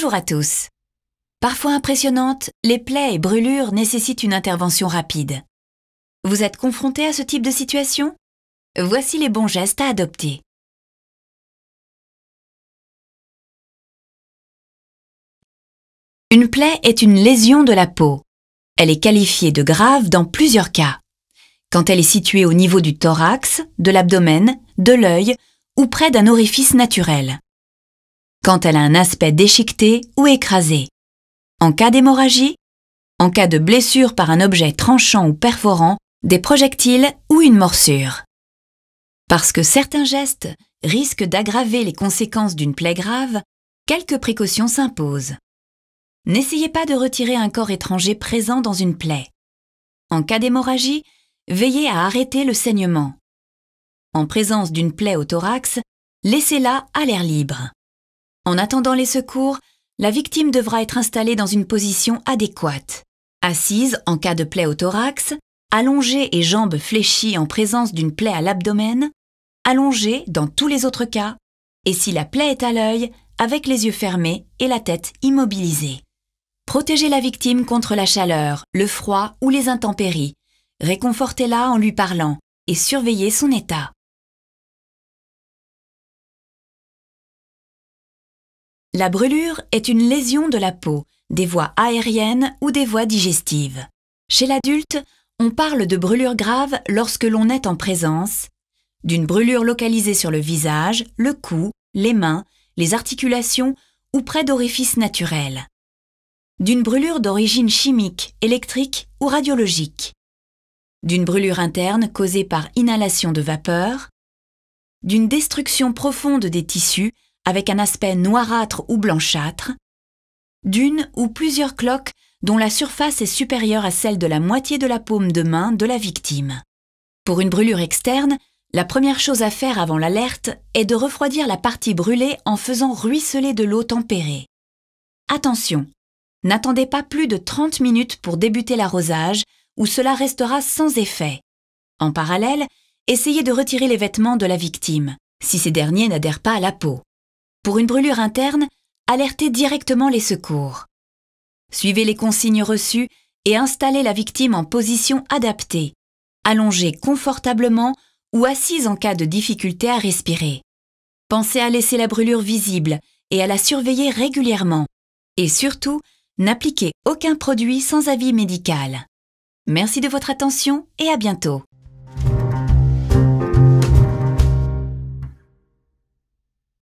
Bonjour à tous. Parfois impressionnantes, les plaies et brûlures nécessitent une intervention rapide. Vous êtes confronté à ce type de situation? Voici les bons gestes à adopter. Une plaie est une lésion de la peau. Elle est qualifiée de grave dans plusieurs cas. Quand elle est située au niveau du thorax, de l'abdomen, de l'œil ou près d'un orifice naturel. Quand elle a un aspect déchiqueté ou écrasé. En cas d'hémorragie, en cas de blessure par un objet tranchant ou perforant, des projectiles ou une morsure. Parce que certains gestes risquent d'aggraver les conséquences d'une plaie grave, quelques précautions s'imposent. N'essayez pas de retirer un corps étranger présent dans une plaie. En cas d'hémorragie, veillez à arrêter le saignement. En présence d'une plaie au thorax, laissez-la à l'air libre. En attendant les secours, la victime devra être installée dans une position adéquate. Assise en cas de plaie au thorax, allongée et jambes fléchies en présence d'une plaie à l'abdomen, allongée dans tous les autres cas, et si la plaie est à l'œil, avec les yeux fermés et la tête immobilisée. Protégez la victime contre la chaleur, le froid ou les intempéries. Réconfortez-la en lui parlant et surveillez son état. La brûlure est une lésion de la peau, des voies aériennes ou des voies digestives. Chez l'adulte, on parle de brûlure grave lorsque l'on est en présence d'une brûlure localisée sur le visage, le cou, les mains, les articulations ou près d'orifices naturels. D'une brûlure d'origine chimique, électrique ou radiologique. D'une brûlure interne causée par inhalation de vapeur. D'une destruction profonde des tissus avec un aspect noirâtre ou blanchâtre, d'une ou plusieurs cloques dont la surface est supérieure à celle de la moitié de la paume de main de la victime. Pour une brûlure externe, la première chose à faire avant l'alerte est de refroidir la partie brûlée en faisant ruisseler de l'eau tempérée. Attention, n'attendez pas plus de 30 minutes pour débuter l'arrosage ou cela restera sans effet. En parallèle, essayez de retirer les vêtements de la victime, si ces derniers n'adhèrent pas à la peau. Pour une brûlure interne, alertez directement les secours. Suivez les consignes reçues et installez la victime en position adaptée, allongée confortablement ou assise en cas de difficulté à respirer. Pensez à laisser la brûlure visible et à la surveiller régulièrement. Et surtout, n'appliquez aucun produit sans avis médical. Merci de votre attention et à bientôt.